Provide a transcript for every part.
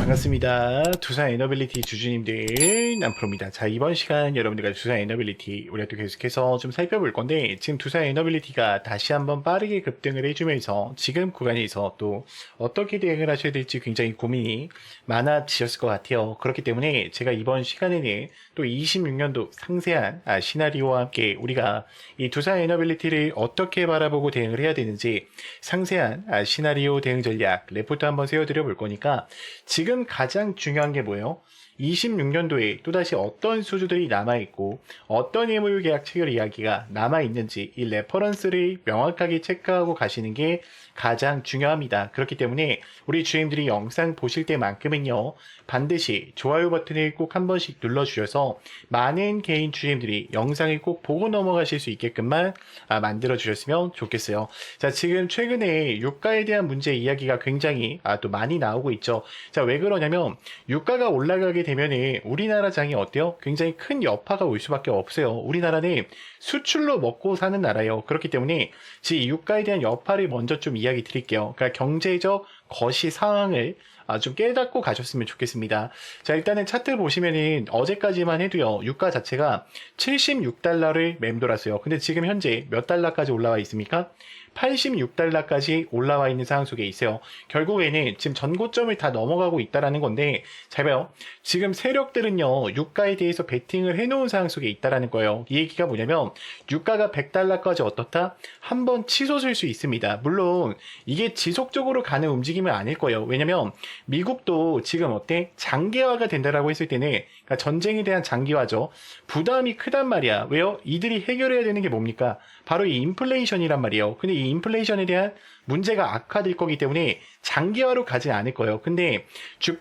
반갑습니다. 두산 에너빌리티 주주님들 남프로입니다. 자, 이번 시간 여러분들과 두산 에너빌리티 우리가 또 계속해서 좀 살펴볼 건데, 지금 두산 에너빌리티가 다시 한번 빠르게 급등을 해주면서 지금 구간에서 또 어떻게 대응을 하셔야 될지 굉장히 고민이 많아지셨을 것 같아요. 그렇기 때문에 제가 이번 시간에는 또 26년도 상세한 시나리오와 함께 우리가 이 두산 에너빌리티를 어떻게 바라보고 대응을 해야 되는지 상세한 시나리오 대응 전략 레포트 한번 세워드려 볼 거니까, 지금 가장 중요한 게 뭐예요? 26년도에 또다시 어떤 수주들이 남아있고 어떤 예물 계약 체결 이야기가 남아있는지 이 레퍼런스를 명확하게 체크하고 가시는 게 가장 중요합니다. 그렇기 때문에 우리 주임들이 영상 보실 때만큼은요, 반드시 좋아요 버튼을 꼭 한 번씩 눌러주셔서 많은 개인 주임들이 영상을 꼭 보고 넘어가실 수 있게끔만 만들어 주셨으면 좋겠어요. 자, 지금 최근에 유가에 대한 문제 이야기가 굉장히 또 많이 나오고 있죠. 자, 왜 그러냐면 유가가 올라가게 되면은 우리나라 장이 어때요? 굉장히 큰 여파가 올 수밖에 없어요. 우리나라는 수출로 먹고 사는 나라예요. 그렇기 때문에 지금 유가에 대한 여파를 먼저 좀 이야기 드릴게요. 그러니까 경제적 거시 상황을 좀 깨닫고 가셨으면 좋겠습니다. 자, 일단은 차트 보시면은 어제까지만 해도요, 유가 자체가 76달러를 맴돌았어요. 근데 지금 현재 몇 달러까지 올라와 있습니까? 86달러까지 올라와 있는 상황 속에 있어요. 결국에는 지금 전고점을 다 넘어가고 있다라는 건데, 잘 봐요. 지금 세력들은요, 유가에 대해서 베팅을 해놓은 상황 속에 있다라는 거예요. 이 얘기가 뭐냐면, 유가가 100달러까지 어떻다? 한번 치솟을 수 있습니다. 물론 이게 지속적으로 가는 움직임은 아닐 거예요. 왜냐면 미국도 지금 어때? 장기화가 된다라고 했을 때는, 그러니까 전쟁에 대한 장기화죠. 부담이 크단 말이야. 왜요? 이들이 해결해야 되는 게 뭡니까? 바로 이 인플레이션이란 말이에요. 근데 이 인플레이션에 대한 문제가 악화될 거기 때문에 장기화로 가진 않을 거예요. 근데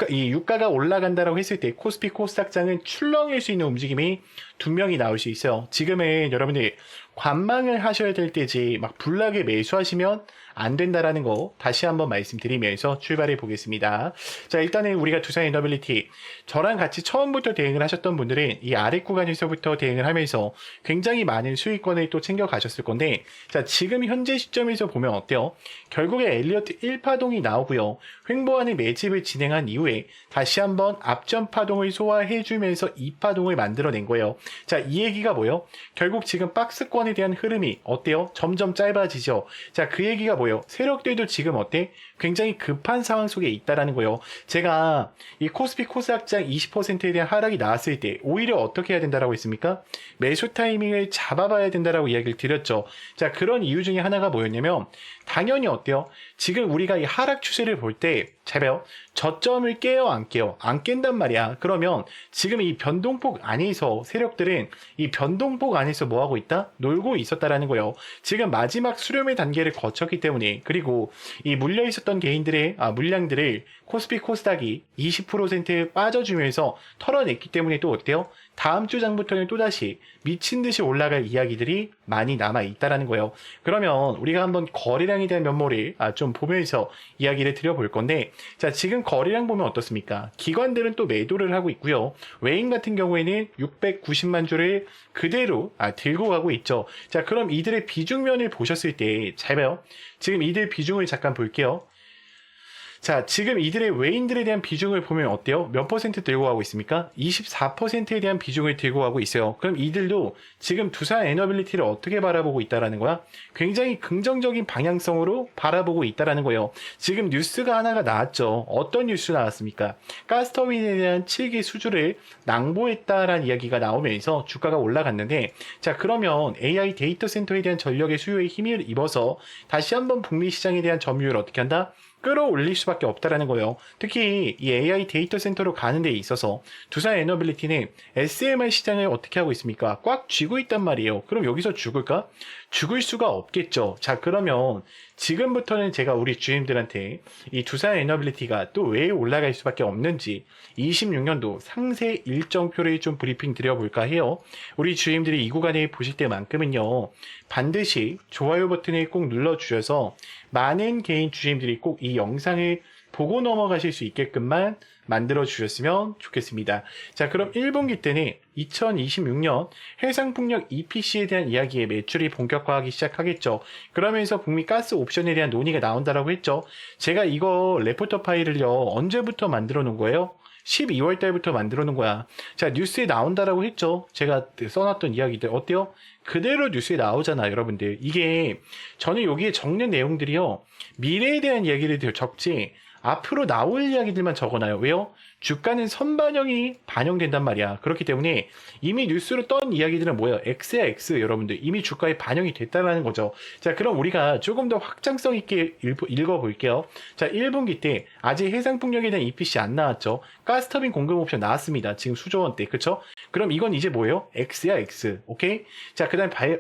이 유가가 올라간다라고 했을 때 코스피 코스닥장은 출렁일 수 있는 움직임이 분명히 나올 수 있어요. 지금은 여러분들 관망을 하셔야 될 때지 막 불나게 매수하시면 안 된다라는 거 다시 한번 말씀드리면서 출발해 보겠습니다. 자, 일단은 우리가 두산 에너빌리티, 저랑 같이 처음부터 대응을 하셨던 분들은 이 아래 구간에서부터 대응을 하면서 굉장히 많은 수익권을 또 챙겨 가셨을 건데, 자, 지금 현재 시점에서 보면 어때요? 결국에 엘리어트 1파동이 나오고요, 횡보하는 매집을 진행한 이후에 다시 한번 앞전 파동을 소화해 주면서 2파동을 만들어낸 거예요. 자, 이 얘기가 뭐예요? 결국 지금 박스권에 대한 흐름이 어때요? 점점 짧아지죠. 자, 그 얘기가 뭐예요? 세력들도 지금 어때? 굉장히 급한 상황 속에 있다라는 거예요. 제가 이 코스피 코스닥장 20%에 대한 하락이 나왔을 때 오히려 어떻게 해야 된다라고 했습니까? 매수 타이밍을 잡아봐야 된다라고 이야기를 드렸죠. 자, 그런 이유 중에 하나가 뭐였냐면, 당연히 어때요? 지금 우리가 이 하락 추세를 볼 때, 잘 봐요. 저점을 깨요, 안 깨요? 안 깬단 말이야. 그러면 지금 이 변동폭 안에서 세력들은 이 변동폭 안에서 뭐 하고 있다? 놀고 있었다라는 거예요. 지금 마지막 수렴의 단계를 거쳤기 때문에, 그리고 이 물려 있었던 개인들의 물량들을 코스피 코스닥이 20% 빠져주면서 털어냈기 때문에 또 어때요? 다음 주 장부터는 또다시 미친 듯이 올라갈 이야기들이 많이 남아 있다라는 거예요. 그러면 우리가 한번 거래량에 대한 면모를 좀 보면서 이야기를 드려볼 건데, 자, 지금 거래량 보면 어떻습니까? 기관들은 또 매도를 하고 있고요. 외인 같은 경우에는 690만 주를 그대로 들고 가고 있죠. 자, 그럼 이들의 비중면을 보셨을 때 잘 봐요. 지금 이들 비중을 잠깐 볼게요. 자, 지금 이들의 외인들에 대한 비중을 보면 어때요? 몇 퍼센트 들고 가고 있습니까? 24%에 대한 비중을 들고 가고 있어요. 그럼 이들도 지금 두산 에너빌리티를 어떻게 바라보고 있다라는 거야? 굉장히 긍정적인 방향성으로 바라보고 있다라는 거예요. 지금 뉴스가 하나가 나왔죠. 어떤 뉴스 나왔습니까? 가스터빈에 대한 7기 수주를 낭보했다라는 이야기가 나오면서 주가가 올라갔는데, 자, 그러면 AI 데이터 센터에 대한 전력의 수요에 힘을 입어서 다시 한번 북미 시장에 대한 점유율을 어떻게 한다? 끌어올릴 수밖에 없다라는 거예요. 특히 이 AI 데이터 센터로 가는 데 있어서 두산 에너빌리티는 SMR 시장을 어떻게 하고 있습니까? 꽉 쥐고 있단 말이에요. 그럼 여기서 죽을까? 죽을 수가 없겠죠. 자, 그러면 지금부터는 제가 우리 주임들한테 이 두산 에너빌리티가 또 왜 올라갈 수밖에 없는지 26년도 상세 일정표를 좀 브리핑 드려볼까 해요. 우리 주임들이 이 구간에 보실 때만큼은요, 반드시 좋아요 버튼을 꼭 눌러주셔서 많은 개인 주임들이 꼭 이 영상을 보고 넘어가실 수 있게끔만 만들어 주셨으면 좋겠습니다. 자, 그럼 1분기 때는 2026년 해상풍력 EPC에 대한 이야기의 매출이 본격화하기 시작하겠죠. 그러면서 북미 가스 옵션에 대한 논의가 나온다라고 했죠. 제가 이거 레포터 파일을요, 언제부터 만들어 놓은 거예요? 12월 달부터 만들어 놓은 거야. 자, 뉴스에 나온다라고 했죠. 제가 써놨던 이야기들 어때요? 그대로 뉴스에 나오잖아, 여러분들. 이게 저는 여기에 적는 내용들이요, 미래에 대한 이야기를 적지 앞으로 나올 이야기들만 적어놔요. 왜요? 주가는 선반영이 반영된단 말이야. 그렇기 때문에 이미 뉴스로 떤 이야기들은 뭐예요? X야 X, 여러분들. 이미 주가에 반영이 됐다는 거죠. 자, 그럼 우리가 조금 더 확장성 있게 읽어볼게요. 자, 1분기 때 아직 해상풍력에 대한 EPC 안 나왔죠. 가스터빈 공급 옵션 나왔습니다. 지금 수조원대, 그쵸? 그럼 이건 이제 뭐예요? X야 X. 오케이? 자, 그 다음에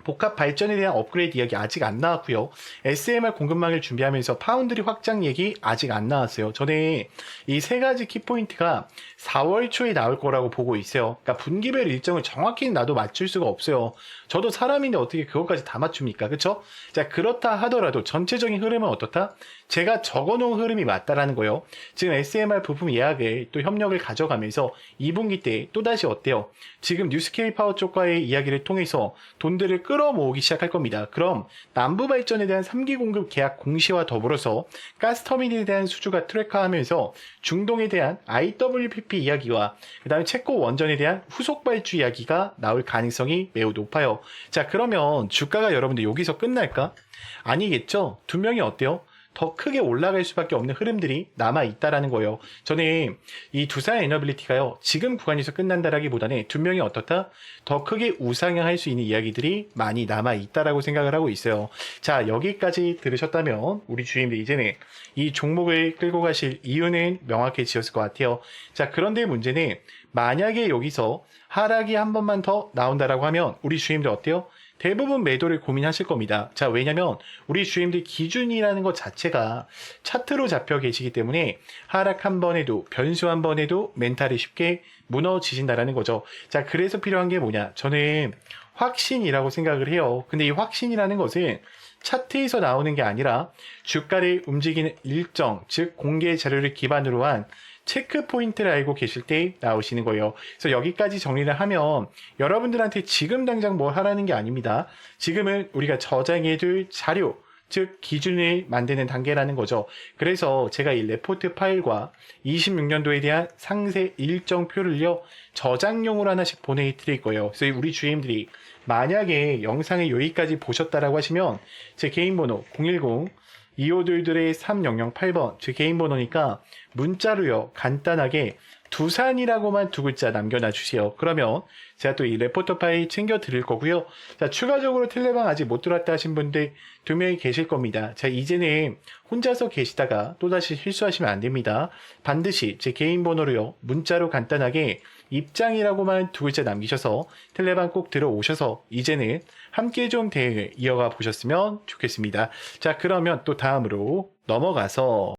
복합 발전에 대한 업그레이드 이야기 아직 안 나왔고요. SMR 공급망을 준비하면서 파운드리 확장 얘기 아직 안 나왔어요. 저는 이 세 가지 키포인트가 4월 초에 나올 거라고 보고 있어요. 그러니까 분기별 일정을 정확히 나도 맞출 수가 없어요. 저도 사람인데 어떻게 그것까지 다 맞춥니까? 그쵸? 자, 그렇다 하더라도 전체적인 흐름은 어떻다? 제가 적어놓은 흐름이 맞다라는 거예요. 지금 SMR 부품 예약을 또 협력을 가져가면서 2분기 때 또다시 어때요? 지금 뉴스케이 파워 쪽과의 이야기를 통해서 돈들을 끌어모으기 시작할 겁니다. 그럼 남부 발전에 대한 3기 공급 계약 공시와 더불어서 가스터빈에 대한 수주가 트랙화하면서 중동에 대한 IWPP 이야기와 그 다음에 체코 원전에 대한 후속 발주 이야기가 나올 가능성이 매우 높아요. 자, 그러면 주가가 여러분들 여기서 끝날까? 아니겠죠? 두 명이 어때요? 더 크게 올라갈 수밖에 없는 흐름들이 남아있다라는 거예요. 저는 이 두산 에너빌리티가요, 지금 구간에서 끝난다라기보다는 두 명이 어떻다? 더 크게 우상향할 수 있는 이야기들이 많이 남아있다라고 생각을 하고 있어요. 자, 여기까지 들으셨다면 우리 주임들 이제는 이 종목을 끌고 가실 이유는 명확해지셨을 것 같아요. 자, 그런데 문제는 만약에 여기서 하락이 한 번만 더 나온다라고 하면 우리 주임들 어때요? 대부분 매도를 고민하실 겁니다. 자, 왜냐면 우리 주임들 기준이라는 것 자체가 차트로 잡혀 계시기 때문에 하락 한 번에도 변수 한 번에도 멘탈이 쉽게 무너지신다라는 거죠. 자, 그래서 필요한 게 뭐냐? 저는 확신이라고 생각을 해요. 근데 이 확신이라는 것은 차트에서 나오는 게 아니라 주가를 움직이는 일정, 즉 공개 자료를 기반으로 한 체크 포인트를 알고 계실 때 나오시는 거예요. 그래서 여기까지 정리를 하면 여러분들한테 지금 당장 뭘 하라는 게 아닙니다. 지금은 우리가 저장해둘 자료, 즉 기준을 만드는 단계라는 거죠. 그래서 제가 이 레포트 파일과 26년도에 대한 상세 일정표를요, 저장용으로 하나씩 보내드릴 거예요. 그래서 우리 주임들이 만약에 영상을 여기까지 보셨다라고 하시면 제 개인 번호 010 2522의 3008번 제 개인 번호니까 문자로요, 간단하게 두산이라고만 두 글자 남겨놔 주세요. 그러면 제가 또 이 레포터 파일 챙겨 드릴 거고요. 자, 추가적으로 텔레방 아직 못 들어왔다 하신 분들 2명이 계실 겁니다. 자, 이제는 혼자서 계시다가 또다시 실수하시면 안 됩니다. 반드시 제 개인 번호로요, 문자로 간단하게 입장이라고만 두 글자 남기셔서 텔레방 꼭 들어오셔서 이제는 함께 좀 대응을 이어가 보셨으면 좋겠습니다. 자, 그러면 또 다음으로 넘어가서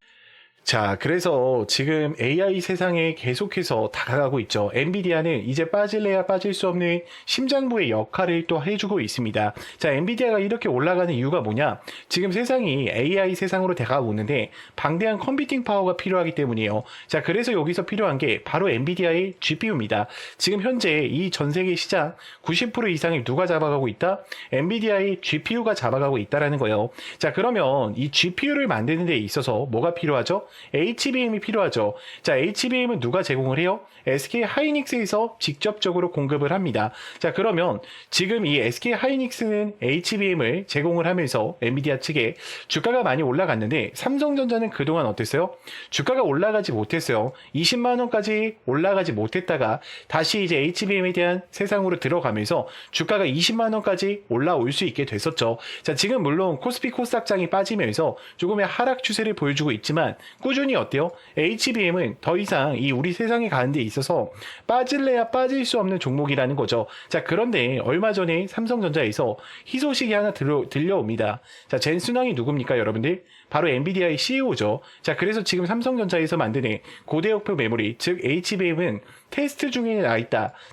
자, 그래서 지금 AI 세상에 계속해서 다가가고 있죠. 엔비디아는 이제 빠질래야 빠질 수 없는 심장부의 역할을 또 해주고 있습니다. 자, 엔비디아가 이렇게 올라가는 이유가 뭐냐? 지금 세상이 AI 세상으로 다가오고 있는데 방대한 컴퓨팅 파워가 필요하기 때문이에요. 자, 그래서 여기서 필요한 게 바로 엔비디아의 GPU입니다. 지금 현재 이 전 세계 시장 90% 이상을 누가 잡아가고 있다? 엔비디아의 GPU가 잡아가고 있다라는 거예요. 자, 그러면 이 GPU를 만드는 데 있어서 뭐가 필요하죠? HBM이 필요하죠. 자, HBM은 누가 제공을 해요? SK 하이닉스에서 직접적으로 공급을 합니다. 자, 그러면 지금 이 SK 하이닉스는 HBM을 제공을 하면서 엔비디아 측에 주가가 많이 올라갔는데 삼성전자는 그동안 어땠어요? 주가가 올라가지 못했어요. 20만 원까지 올라가지 못했다가 다시 이제 HBM에 대한 세상으로 들어가면서 주가가 20만 원까지 올라올 수 있게 됐었죠. 자, 지금 물론 코스피 코스닥장이 빠지면서 조금의 하락 추세를 보여주고 있지만 꾸준히 어때요? HBM은 더 이상 이 우리 세상에 가는 데 있어서 빠질래야 빠질 수 없는 종목이라는 거죠. 자, 그런데 얼마 전에 삼성전자에서 희소식이 하나 들려옵니다. 자, 젠순왕이 누굽니까, 여러분들? 바로 엔비디아의 CEO죠. 자, 그래서 지금 삼성전자에서 만드는 고대역표 메모리, 즉 HBM은 테스트 중에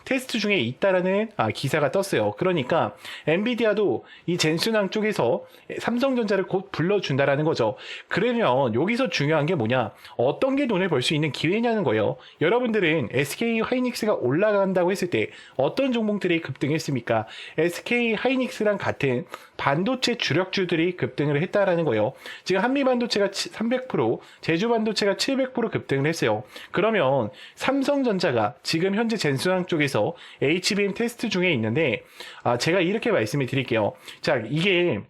테스트 중에 있다라는 기사가 떴어요. 그러니까 엔비디아도 이 젠순왕 쪽에서 삼성전자를 곧 불러준다라는 거죠. 그러면 여기서 중요한 게 뭐냐? 어떤 게 돈을 벌 수 있는 기회냐는 거예요. 여러분들은 SK 하이닉스가 올라간다고 했을 때 어떤 종목들이 급등했습니까? SK 하이닉스랑 같은 반도체 주력주들이 급등을 했다라는 거예요. 지금 한미반도체가 300%, 제주반도체가 700% 급등을 했어요. 그러면 삼성전자가 지금 현재 젠순왕 쪽에서 HBM 테스트 중에 있는데, 제가 이렇게 말씀을 드릴게요. 자, 이게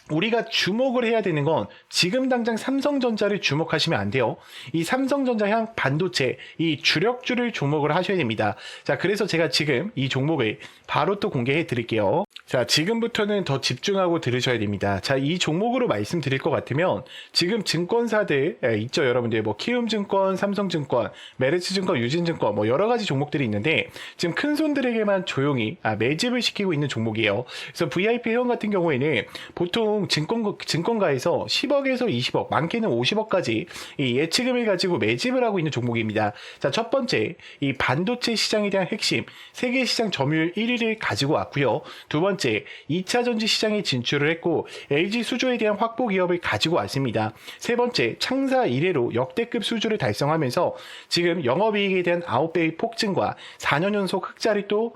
우리가 주목을 해야 되는 건 지금 당장 삼성전자를 주목하시면 안 돼요. 이 삼성전자 향 반도체, 이 주력주를 주목을 하셔야 됩니다. 자, 그래서 제가 지금 이 종목을 바로 또 공개해 드릴게요. 자, 지금부터는 더 집중하고 들으셔야 됩니다. 자, 이 종목으로 말씀드릴 것 같으면 지금 증권사들 있죠, 여러분들. 뭐 키움증권, 삼성증권, 메르츠증권, 유진증권, 뭐 여러 가지 종목들이 있는데 지금 큰 손들에게만 조용히 매집을 시키고 있는 종목이에요. 그래서 VIP 회원 같은 경우에는 보통 증권가에서 10억에서 20억, 많게는 50억까지 이 예치금을 가지고 매집을 하고 있는 종목입니다. 자, 첫 번째, 이 반도체 시장에 대한 핵심, 세계 시장 점유율 1위를 가지고 왔고요. 두 번째, 2차 전지 시장에 진출을 했고 LG 수주에 대한 확보 기업을 가지고 왔습니다. 세 번째, 창사 이래로 역대급 수주를 달성하면서 지금 영업이익에 대한 9배의 폭증과 4년 연속 흑자를 또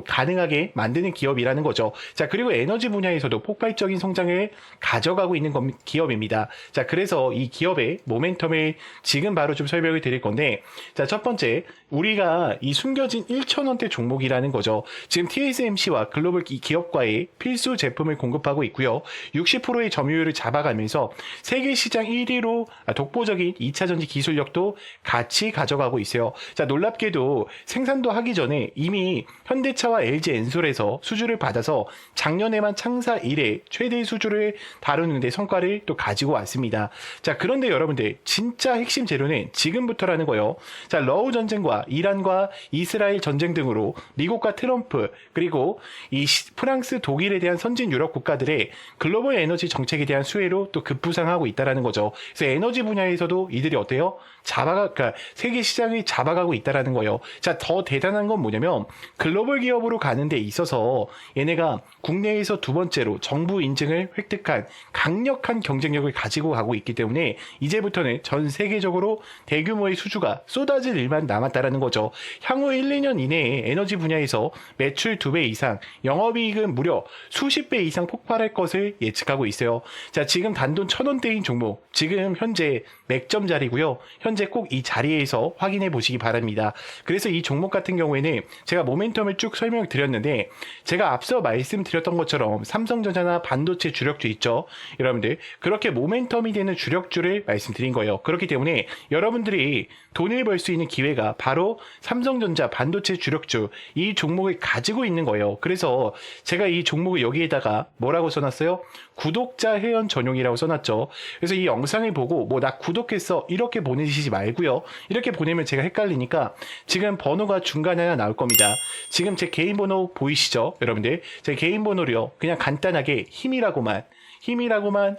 가능하게 만드는 기업이라는 거죠. 자, 그리고 에너지 분야에서도 폭발적인 성장을 가져가고 있는 기업입니다. 자, 그래서 이 기업의 모멘텀을 지금 바로 좀 설명을 드릴 건데, 자, 첫 번째, 우리가 이 숨겨진 1,000원대 종목이라는 거죠. 지금 TSMC와 글로벌 기업과의 필수 제품을 공급하고 있고요. 60%의 점유율을 잡아가면서 세계 시장 1위로 독보적인 2차 전지 기술력도 같이 가져가고 있어요. 자, 놀랍게도 생산도 하기 전에 이미 현대차와 LG 엔솔에서 수주를 받아서 작년에만 창사 이래 최대 수주를 다루는데 성과를 또 가지고 왔습니다. 자, 그런데 여러분들 진짜 핵심 재료는 지금부터라는 거예요. 자, 러우 전쟁과 이란과 이스라엘 전쟁 등으로 미국과 트럼프 그리고 이 프랑스, 독일에 대한 선진 유럽 국가들의 글로벌 에너지 정책에 대한 수혜로 또 급부상하고 있다라는 거죠. 그래서 에너지 분야에서도 이들이 어때요? 그러니까 세계 시장이 잡아가고 있다라는 거예요. 자, 더 대단한 건 뭐냐면 글로벌 기업으로 가는 데 있어서 얘네가 국내에서 두 번째로 정부 인증을 획득한 강력한 경쟁력을 가지고 가고 있기 때문에 이제부터는 전 세계적으로 대규모의 수주가 쏟아질 일만 남았다라는 거죠. 향후 1, 2년 이내에 에너지 분야에서 매출 2배 이상, 영업이익은 무려 수십 배 이상 폭발할 것을 예측하고 있어요. 자, 지금 단돈 1,000원대인 종목, 지금 현재 맥점 자리고요. 현재 꼭 이 자리에서 확인해 보시기 바랍니다. 그래서 이 종목 같은 경우에는 제가 모멘텀을 쭉 설명을 드렸는데 제가 앞서 말씀드렸던 것처럼 삼성전자나 반도체 주력주 있죠. 여러분들 그렇게 모멘텀이 되는 주력주를 말씀드린 거예요. 그렇기 때문에 여러분들이 돈을 벌 수 있는 기회가 바로 삼성전자 반도체 주력주 이 종목을 가지고 있는 거예요. 그래서 제가 이 종목을 여기에다가 뭐라고 써놨어요? 구독자 회원 전용이라고 써놨죠. 그래서 이 영상을 보고 뭐 나 구독했어 이렇게 보내시지 말고요. 이렇게 보내면 제가 헷갈리니까 지금 번호가 중간에 하나 나올 겁니다. 지금 제 개인 번호 보이시죠? 여러분들 제 개인 번호로요. 그냥 간단하게 힘이라고만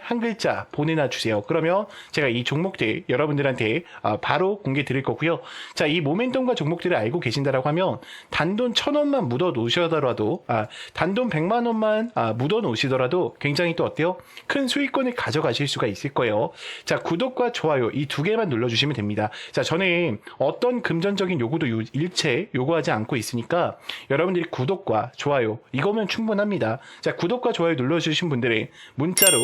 한 글자 보내놔 주세요. 그러면 제가 이 종목들 여러분들한테 바로 공개 드릴 거고요. 자, 이 모멘텀과 종목들을 알고 계신다라고 하면 단돈 1,000원만 묻어 놓으시더라도 단돈 100만 원만 묻어 놓으시더라도 굉장히 또 어때요? 큰 수익권을 가져가실 수가 있을 거예요. 자, 구독과 좋아요 이 두 개만 눌러주시면 됩니다. 자, 저는 어떤 금전적인 요구도 일체 요구하지 않고 있으니까 여러분들이 구독과 좋아요 이거면 충분합니다. 자, 구독과 좋아요 눌러주신 분들은 문자로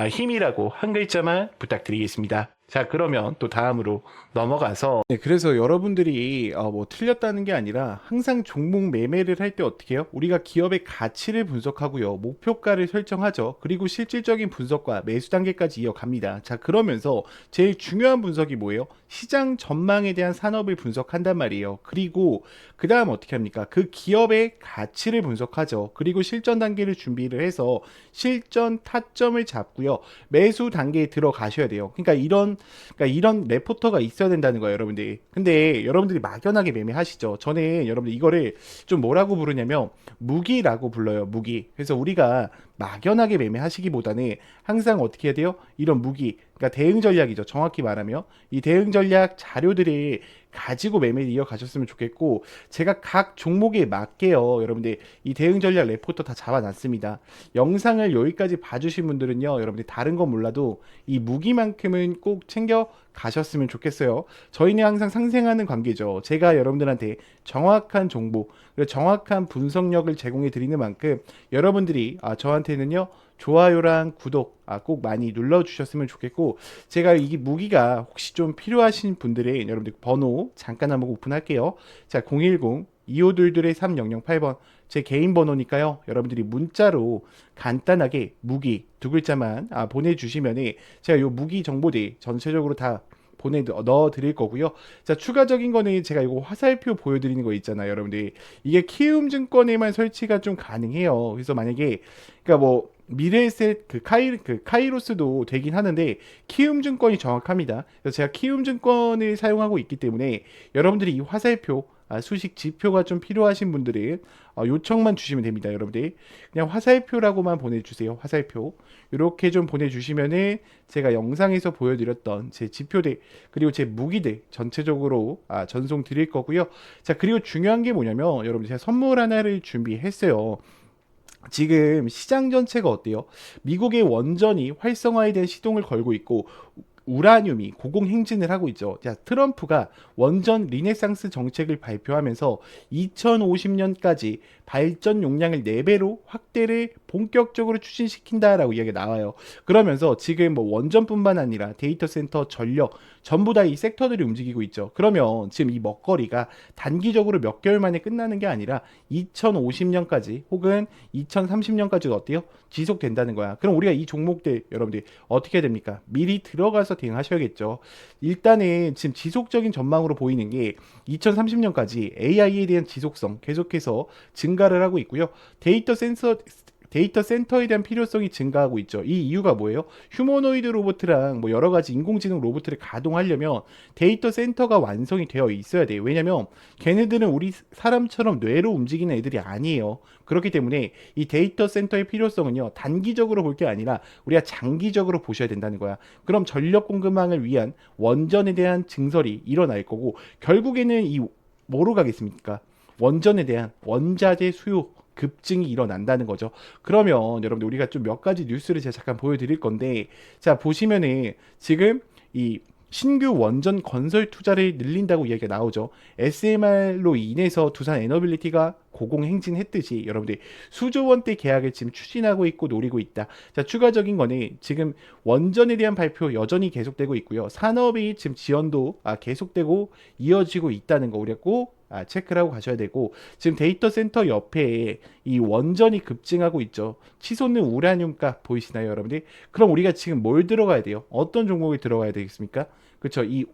힘이라고 한 글자만 부탁드리겠습니다. 자, 그러면 또 다음으로 넘어가서 그래서 여러분들이 뭐 틀렸다는 게 아니라 항상 종목 매매를 할 때 어떻게 해요? 우리가 기업의 가치를 분석하고요. 목표가를 설정하죠. 그리고 실질적인 분석과 매수 단계까지 이어갑니다. 자, 그러면서 제일 중요한 분석이 뭐예요? 시장 전망에 대한 산업을 분석한단 말이에요. 그리고 그 다음 어떻게 합니까? 그 기업의 가치를 분석하죠. 그리고 실전 단계를 준비를 해서 실전 타점을 잡고요. 매수 단계에 들어가셔야 돼요. 그러니까 이런 그러니까 이런 레포터가 있어야 된다는 거예요, 여러분들. 근데 여러분들이 막연하게 매매하시죠. 저는 여러분들 이거를 좀 뭐라고 부르냐면 무기라고 불러요, 무기. 그래서 우리가 막연하게 매매하시기보다는 항상 어떻게 해야 돼요? 이런 무기, 그러니까 대응 전략이죠. 정확히 말하면 이 대응 전략 자료들이 가지고 매매를 이어가셨으면 좋겠고, 제가 각 종목에 맞게요, 여러분들 이 대응 전략 레포터 다 잡아놨습니다. 영상을 여기까지 봐주신 분들은요, 여러분들 다른 건 몰라도 이 무기만큼은 꼭 챙겨 가셨으면 좋겠어요. 저희는 항상 상생하는 관계죠. 제가 여러분들한테 정확한 정보, 그리고 정확한 분석력을 제공해 드리는 만큼 여러분들이 저한테는요, 좋아요랑 구독 꼭 많이 눌러주셨으면 좋겠고, 제가 이 무기가 혹시 좀 필요하신 분들의 여러분들 번호 잠깐 한번 오픈할게요. 자, 010-2522-3008번 제 개인 번호니까요. 여러분들이 문자로 간단하게 무기 두 글자만 보내주시면 제가 요 무기 정보들 전체적으로 다 넣어 드릴 거고요. 자, 추가적인 거는 제가 이거 화살표 보여드리는 거 있잖아요, 여러분들. 이게 키움증권에만 설치가 좀 가능해요. 그래서 만약에 그러니까 뭐 미래에셋 그 카이로스도 되긴 하는데 키움증권이 정확합니다. 그래서 제가 키움증권을 사용하고 있기 때문에 여러분들이 이 화살표 수식 지표가 좀 필요하신 분들은 요청만 주시면 됩니다, 여러분들. 그냥 화살표라고만 보내주세요. 화살표 이렇게 좀 보내주시면은 제가 영상에서 보여드렸던 제 지표들 그리고 제 무기들 전체적으로 전송 드릴 거고요. 자, 그리고 중요한 게 뭐냐면 여러분, 제가 선물 하나를 준비했어요. 지금 시장 전체가 어때요? 미국의 원전이 활성화에 대한 시동을 걸고 있고 우라늄이 고공행진을 하고 있죠. 자, 트럼프가 원전 리네상스 정책을 발표하면서 2050년까지 발전 용량을 4배로 확대를 본격적으로 추진시킨다라고 이야기가 나와요. 그러면서 지금 뭐 원전뿐만 아니라 데이터 센터, 전력 전부 다 이 섹터들이 움직이고 있죠. 그러면 지금 이 먹거리가 단기적으로 몇 개월 만에 끝나는 게 아니라 2050년까지 혹은 2030년까지도 어때요? 지속된다는 거야. 그럼 우리가 이 종목들 여러분들 어떻게 해야 됩니까? 미리 들어가서 대응하셔야겠죠. 일단은 지금 지속적인 전망으로 보이는 게 2030년까지 AI에 대한 지속성 계속해서 증가를 하고 있고요. 데이터 센터에 대한 필요성이 증가하고 있죠. 이 이유가 뭐예요? 휴머노이드 로봇이랑 뭐 여러 가지 인공지능 로봇을 가동하려면 데이터 센터가 완성이 되어 있어야 돼요. 왜냐면 걔네들은 우리 사람처럼 뇌로 움직이는 애들이 아니에요. 그렇기 때문에 이 데이터 센터의 필요성은요, 단기적으로 볼 게 아니라 우리가 장기적으로 보셔야 된다는 거야. 그럼 전력 공급망을 위한 원전에 대한 증설이 일어날 거고, 결국에는 이 뭐로 가겠습니까? 원전에 대한 원자재 수요 급증이 일어난다는 거죠. 그러면 여러분들 우리가 좀 몇 가지 뉴스를 제가 잠깐 보여드릴 건데, 자, 보시면은 지금 이 신규 원전 건설 투자를 늘린다고 이야기가 나오죠. SMR로 인해서 두산 에너빌리티가 고공행진했듯이 여러분들 수조 원대 계약을 지금 추진하고 있고 노리고 있다. 자, 추가적인 거는 지금 원전에 대한 발표 여전히 계속되고 있고요. 산업이 지금 지원도 계속되고 이어지고 있다는 거 우리가 꼭 체크를 하고 가셔야 되고, 지금 데이터 센터 옆에 이 원전이 급증하고 있죠. 치솟는 우라늄 값 보이시나요, 여러분들? 그럼 우리가 지금 뭘 들어가야 돼요? 어떤 종목이 들어가야 되겠습니까? 그렇죠. 이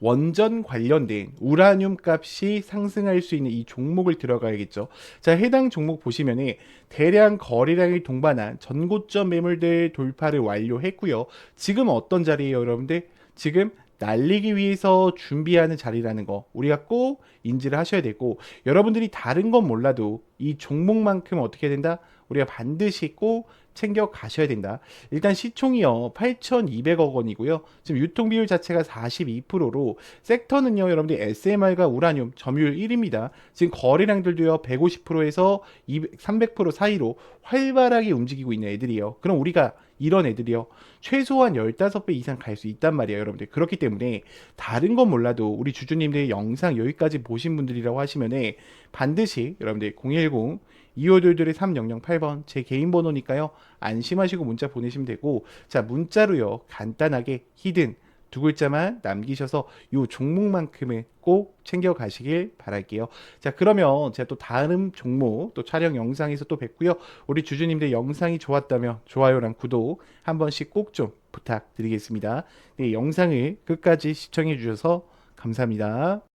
원전 관련된 우라늄 값이 상승할 수 있는 이 종목을 들어가야겠죠. 자, 해당 종목 보시면은 대량 거래량이 동반한 전고점 매물대 돌파를 완료했고요. 지금 어떤 자리예요, 여러분들? 지금 날리기 위해서 준비하는 자리라는 거 우리가 꼭 인지를 하셔야 되고, 여러분들이 다른 건 몰라도 이 종목만큼 어떻게 해야 된다? 우리가 반드시 꼭 챙겨 가셔야 된다. 일단 시총이요 8,200억 원이고요. 지금 유통 비율 자체가 42%로 섹터는요, 여러분들 SMR과 우라늄 점유율 1위입니다. 지금 거래량들도요 150%에서 200, 300% 사이로 활발하게 움직이고 있는 애들이에요. 그럼 우리가 이런 애들이요 최소한 15배 이상 갈 수 있단 말이에요, 여러분들. 그렇기 때문에 다른 건 몰라도 우리 주주님들 영상 여기까지 보신 분들이라고 하시면은 반드시 여러분들 010 2522 3008번 제 개인 번호니까요. 안심하시고 문자 보내시면 되고, 자, 문자로요 간단하게 히든 두 글자만 남기셔서 요 종목만큼은 꼭 챙겨 가시길 바랄게요. 자, 그러면 제가 또 다른 종목 또 촬영 영상에서 또 뵙고요. 우리 주주님들 영상이 좋았다면 좋아요랑 구독 한 번씩 꼭 좀 부탁드리겠습니다. 네, 영상을 끝까지 시청해 주셔서 감사합니다.